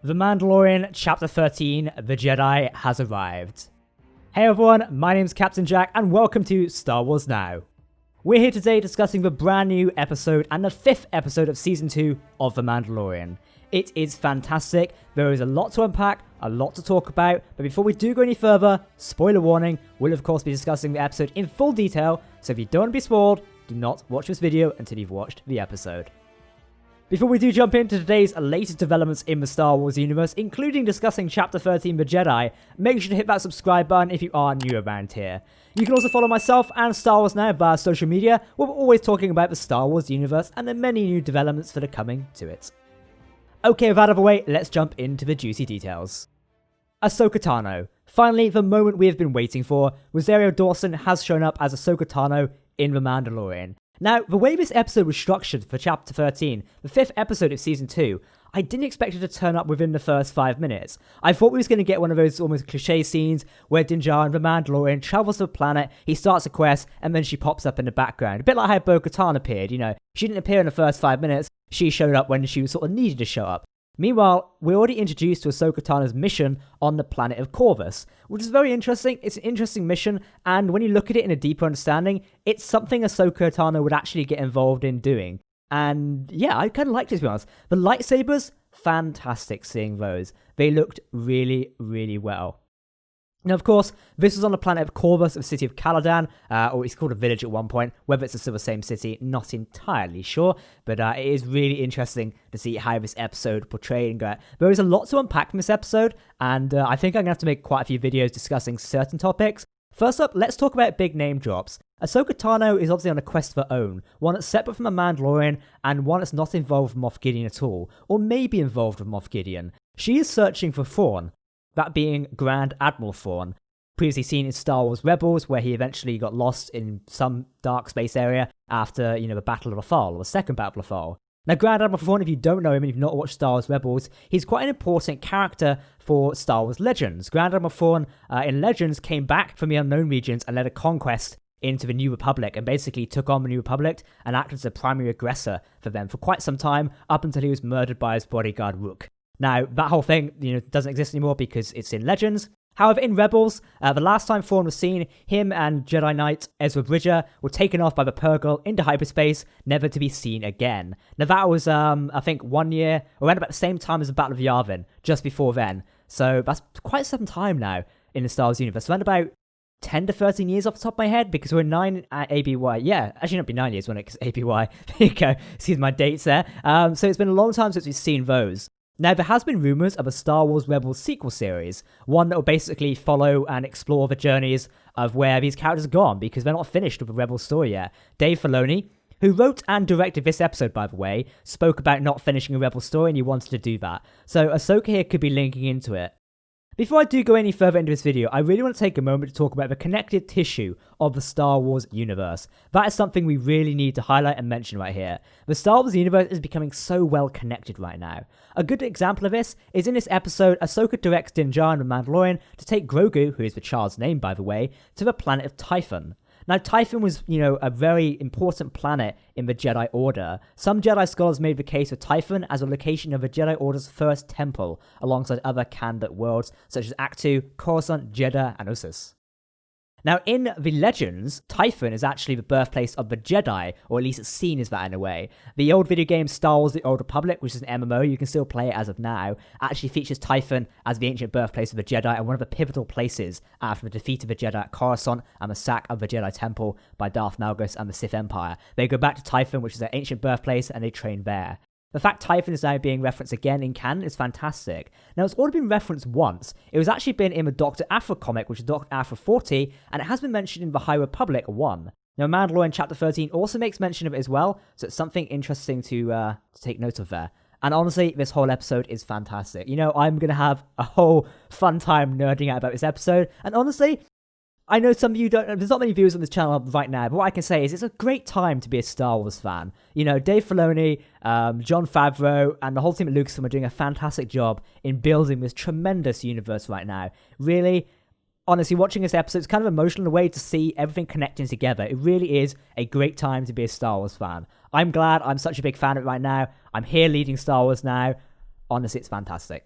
The Mandalorian Chapter 13, The Jedi has arrived. Hey everyone, my name's Captain Jack and welcome to Star Wars Now. We're here today discussing the brand new episode and the 5th episode of Season 2 of The Mandalorian. It is fantastic, there is a lot to unpack, a lot to talk about, but before we do go any further, spoiler warning, we'll of course be discussing the episode in full detail, so if you don't want to be spoiled, do not watch this video until you've watched the episode. Before we do jump into today's latest developments in the Star Wars universe, including discussing Chapter 13 The Jedi, make sure to hit that subscribe button if you are new around here. You can also follow myself and Star Wars Now via social media, where we're always talking about the Star Wars universe and the many new developments that are coming to it. Okay, with that out of the way, let's jump into the juicy details. Ahsoka Tano. Finally, the moment we have been waiting for, Rosario Dawson has shown up as Ahsoka Tano in The Mandalorian. Now, the way this episode was structured for Chapter 13, the 5th episode of Season 2, I didn't expect it to turn up within the first 5 minutes. I thought we was going to get one of those almost cliche scenes where Din Djarin, the Mandalorian, travels to the planet, he starts a quest, and then she pops up in the background. A bit like how Bo-Katan appeared, She didn't appear in the first 5 minutes, she showed up when she was sort of needed to show up. Meanwhile, we're already introduced to Ahsoka Tano's mission on the planet of Corvus, which is very interesting. It's an interesting mission, and when you look at it in a deeper understanding, it's something Ahsoka Tano would actually get involved in doing. And yeah, I kind of liked it, to be honest. The lightsabers, fantastic seeing those. They looked really, really well. Now, of course, this was on the planet of Corvus, the city of Caladan, or it's called a village at one point. Whether it's still the same city, not entirely sure, but it is really interesting to see how this episode portrayed. There is a lot to unpack from this episode, and I think I'm going to have to make quite a few videos discussing certain topics. First up, let's talk about big name drops. Ahsoka Tano is obviously on a quest of her own, one that's separate from the Mandalorian, and one that's not involved with Moff Gideon at all, or maybe involved with Moff Gideon. She is searching for Thrawn. That being Grand Admiral Thrawn, previously seen in Star Wars Rebels, where he eventually got lost in some dark space area after, the Battle of Lothal, or the second Battle of Lothal. Now, Grand Admiral Thrawn, if you don't know him and you've not watched Star Wars Rebels, he's quite an important character for Star Wars Legends. Grand Admiral Thrawn in Legends came back from the Unknown Regions and led a conquest into the New Republic and basically took on the New Republic and acted as a primary aggressor for them for quite some time, up until he was murdered by his bodyguard Rook. Now, that whole thing, doesn't exist anymore because it's in Legends. However, in Rebels, the last time Thrawn was seen, him and Jedi Knight Ezra Bridger were taken off by the Purrgil into hyperspace, never to be seen again. Now, that was, I think, 1 year, around about the same time as the Battle of Yavin, just before then. So that's quite some time now in the Star Wars universe. Around about 10 to 13 years off the top of my head, because we're 9 at ABY. Yeah, actually not be 9 years when it's ABY. There you go. Excuse my dates there. So it's been a long time since we've seen those. Now, there has been rumours of a Star Wars Rebels sequel series, one that will basically follow and explore the journeys of where these characters are gone, because they're not finished with the Rebels story yet. Dave Filoni, who wrote and directed this episode, by the way, spoke about not finishing a Rebels story, and he wanted to do that. So Ahsoka here could be linking into it. Before I do go any further into this video, I really want to take a moment to talk about the connected tissue of the Star Wars universe. That is something we really need to highlight and mention right here. The Star Wars universe is becoming so well connected right now. A good example of this is in this episode, Ahsoka directs Din Djarin, the Mandalorian, to take Grogu, who is the child's name by the way, to the planet of Typhon. Now, Typhon was, a very important planet in the Jedi Order. Some Jedi scholars made the case for Typhon as a location of the Jedi Order's first temple, alongside other candidate worlds such as Actu, Coruscant, Jeddah, and Ossus. Now, in the Legends, Typhon is actually the birthplace of the Jedi, or at least it's seen as that in a way. The old video game Star Wars The Old Republic, which is an MMO, you can still play it as of now, actually features Typhon as the ancient birthplace of the Jedi and one of the pivotal places after the defeat of the Jedi at Coruscant and the sack of the Jedi Temple by Darth Malgus and the Sith Empire. They go back to Typhon, which is their ancient birthplace, and they train there. The fact Typhon is now being referenced again in canon is fantastic. Now, it's already been referenced once. It was actually been in the Dr. Aphra comic, which is Dr. Aphra 40, and it has been mentioned in the High Republic 1. Now, Mandalorian Chapter 13 also makes mention of it as well, so it's something interesting to take note of there. And honestly, this whole episode is fantastic. I'm going to have a whole fun time nerding out about this episode, and honestly, I know some of you don't, there's not many viewers on this channel right now, but what I can say is it's a great time to be a Star Wars fan. Dave Filoni, Jon Favreau, and the whole team at Lucasfilm are doing a fantastic job in building this tremendous universe right now. Really, honestly, watching this episode, it's kind of emotional in a way to see everything connecting together. It really is a great time to be a Star Wars fan. I'm glad I'm such a big fan of it right now. I'm here leading Star Wars Now. Honestly, it's fantastic.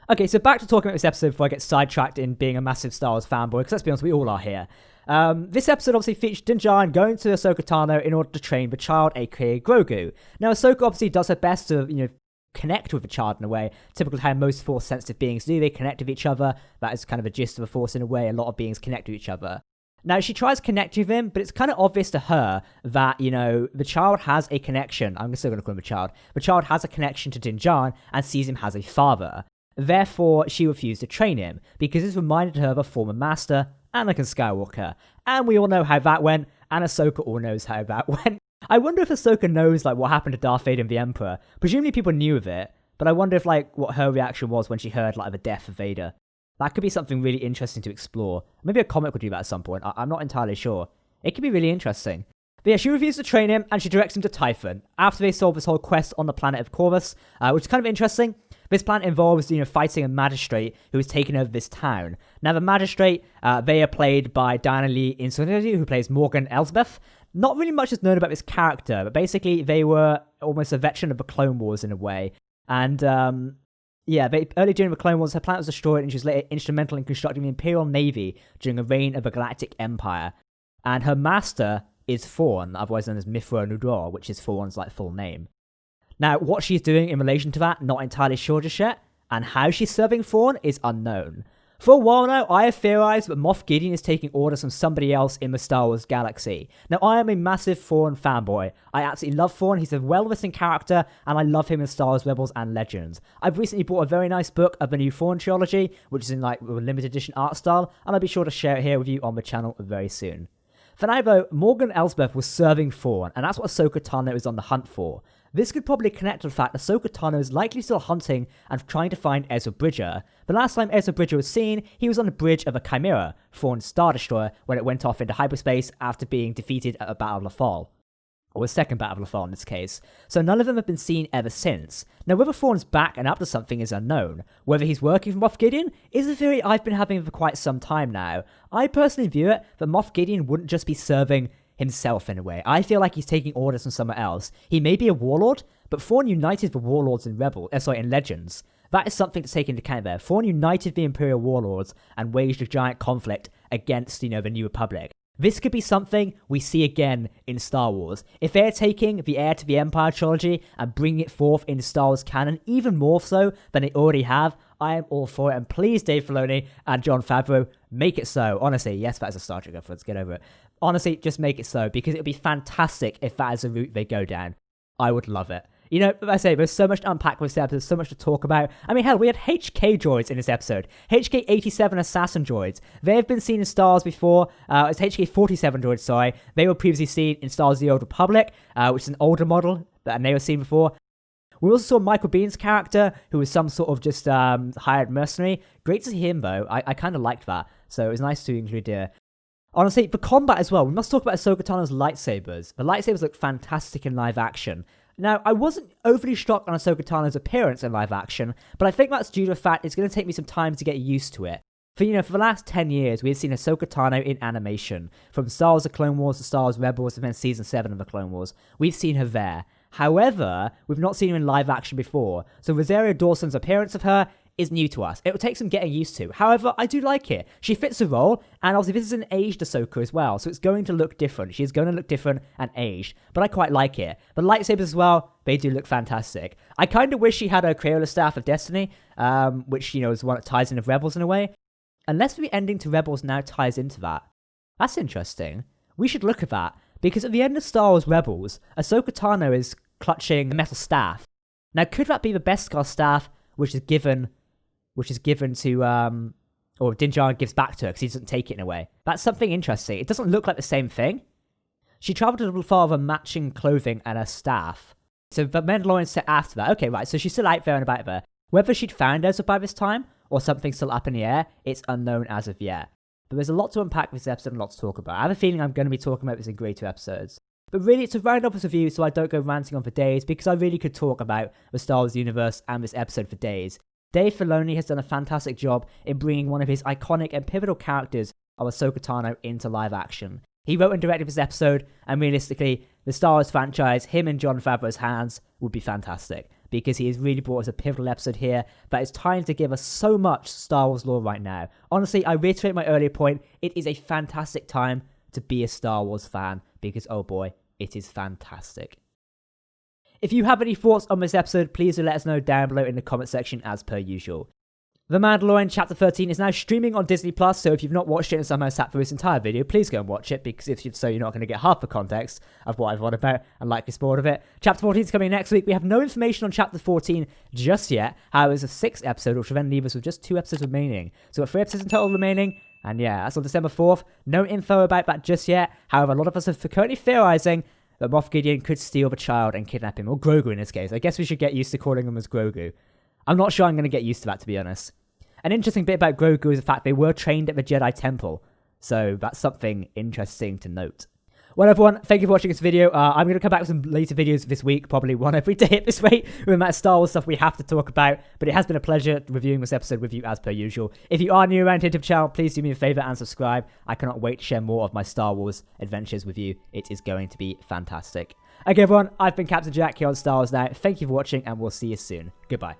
Okay, so back to talking about this episode before I get sidetracked in being a massive Star Wars fanboy, because let's be honest, we all are here. This episode obviously featured Din Djarin going to Ahsoka Tano in order to train the child, aka Grogu. Now, Ahsoka obviously does her best to, connect with the child in a way, typical how most Force-sensitive beings do. They connect with each other. That is kind of a gist of the Force in a way. A lot of beings connect with each other. Now, she tries connecting with him, but it's kind of obvious to her that, the child has a connection. I'm still going to call him a child. The child has a connection to Din Djarin and sees him as a father. Therefore, she refused to train him, because this reminded her of a former master, Anakin Skywalker. And we all know how that went, and Ahsoka all knows how that went. I wonder if Ahsoka knows, what happened to Darth Vader and the Emperor. Presumably people knew of it, but I wonder if, what her reaction was when she heard, the death of Vader. That could be something really interesting to explore. Maybe a comic would do that at some point. I'm not entirely sure. It could be really interesting. But yeah, she refused to train him, and she directs him to Typhon, after they solve this whole quest on the planet of Corvus, which is kind of interesting. This planet involves, fighting a magistrate who has taken over this town. Now, the magistrate, they are played by Diana Lee Insolenti, who plays Morgan Elsbeth. Not really much is known about this character, but basically they were almost a veteran of the Clone Wars in a way. And, early during the Clone Wars, her planet was destroyed, and she was later instrumental in constructing the Imperial Navy during the reign of the Galactic Empire. And her master is Thrawn, otherwise known as Mithra Nudor, which is Thrawn's, full name. Now, what she's doing in relation to that, not entirely sure just yet, and how she's serving Thrawn is unknown. For a while now, I have theorized that Moff Gideon is taking orders from somebody else in the Star Wars galaxy. Now, I am a massive Thrawn fanboy. I absolutely love Thrawn. He's a well-written character, and I love him in Star Wars Rebels and Legends. I've recently bought a very nice book of the new Thrawn trilogy, which is in, a limited edition art style, and I'll be sure to share it here with you on the channel very soon. For now, though, Morgan Elsbeth was serving Thrawn, and that's what Ahsoka Tano is on the hunt for. This could probably connect to the fact that Ahsoka Tano is likely still hunting and trying to find Ezra Bridger. The last time Ezra Bridger was seen, he was on the bridge of a Chimera, Thrawn's Star Destroyer, when it went off into hyperspace after being defeated at a Battle of Lothal. Or a second Battle of Lothal in this case. So none of them have been seen ever since. Now, whether Thrawn's back and up to something is unknown. Whether he's working for Moff Gideon is a theory I've been having for quite some time now. I personally view it that Moff Gideon wouldn't just be serving himself in a way. I feel like he's taking orders from somewhere else. He may be a warlord, but Thrawn united the warlords in in Legends. That is something to take into account there. Thrawn united the Imperial warlords and waged a giant conflict against, the New Republic. This could be something we see again in Star Wars. If they're taking the Heir to the Empire trilogy and bringing it forth in Star Wars canon, even more so than they already have, I am all for it. And please, Dave Filoni and Jon Favreau, make it so. Honestly, yes, that is a Star Trek reference. Get over it. Honestly, just make it so, because it would be fantastic if that is the route they go down. I would love it. Like I say, there's so much to unpack with this episode, so much to talk about. I mean, hell, we had HK droids in this episode. HK-87 assassin droids. They have been seen in Star Wars before. It's HK-47 droids, sorry. They were previously seen in Star Wars The Old Republic, which is an older model, and they were seen before. We also saw Michael Biehn's character, who was some sort of just hired mercenary. Great to see him, though. I kind of liked that, so it was nice to include here. Honestly, the combat as well. We must talk about Ahsoka Tano's lightsabers. The lightsabers look fantastic in live action. Now, I wasn't overly shocked on Ahsoka Tano's appearance in live action, but I think that's due to the fact it's going to take me some time to get used to it. For the last 10 years, we have seen Ahsoka Tano in animation. From Star Wars The Clone Wars to Star Wars Rebels and then Season 7 of The Clone Wars. We've seen her there. However, we've not seen her in live action before, so Rosario Dawson's appearance of her is new to us. It will take some getting used to. However, I do like it. She fits the role, and obviously this is an aged Ahsoka as well, so it's going to look different. She is going to look different and aged, but I quite like it. The lightsabers as well, they do look fantastic. I kind of wish she had her Crayola Staff of Destiny, which, is one that ties in with Rebels in a way. Unless the ending to Rebels now ties into that. That's interesting. We should look at that, because at the end of Star Wars Rebels, Ahsoka Tano is clutching a metal staff. Now, could that be the Beskar staff, which is given to, or Din Djarin gives back to her because he doesn't take it in a way? That's something interesting. It doesn't look like the same thing. She travelled to the far of matching clothing and her staff. So the Mandalorian set after that. Okay, right, so she's still out there and about there. Whether she'd found Ezra by this time, or something's still up in the air, it's unknown as of yet. But there's a lot to unpack with this episode and a lot to talk about. I have a feeling I'm going to be talking about this in greater episodes. But really, it's a round up this review so I don't go ranting on for days, because I really could talk about the Star Wars universe and this episode for days. Dave Filoni has done a fantastic job in bringing one of his iconic and pivotal characters of Ahsoka Tano into live action. He wrote and directed this episode, and realistically, the Star Wars franchise, him in Jon Favreau's hands, would be fantastic. because he has really brought us a pivotal episode here that is trying to give us so much Star Wars lore right now. Honestly, I reiterate my earlier point, it is a fantastic time to be a Star Wars fan, because oh boy, it is fantastic. If you have any thoughts on this episode, please do let us know down below in the comment section as per usual. The Mandalorian Chapter 13 is now streaming on Disney+, so if you've not watched it and somehow sat through this entire video, please go and watch it, because if so, you're not going to get half the context of what I've on about and likely spoiled of it. Chapter 14 is coming next week. We have no information on Chapter 14 just yet. However, it's a 6th episode, which will then leave us with just 2 episodes remaining. So we've got 3 episodes in total remaining, and yeah, that's on December 4th. No info about that just yet. However, a lot of us are currently theorizing that Moff Gideon could steal the child and kidnap him, or Grogu in this case. I guess we should get used to calling him as Grogu. I'm not sure I'm going to get used to that, to be honest. An interesting bit about Grogu is the fact they were trained at the Jedi Temple, so that's something interesting to note. Well, everyone, thank you for watching this video. I'm going to come back with some later videos this week, probably one every day at this rate, with the amount of Star Wars stuff we have to talk about, but it has been a pleasure reviewing this episode with you as per usual. If you are new around here to the channel, please do me a favour and subscribe. I cannot wait to share more of my Star Wars adventures with you. It is going to be fantastic. Okay, everyone, I've been Captain Jack here on Star Wars Now. Thank you for watching, and we'll see you soon. Goodbye.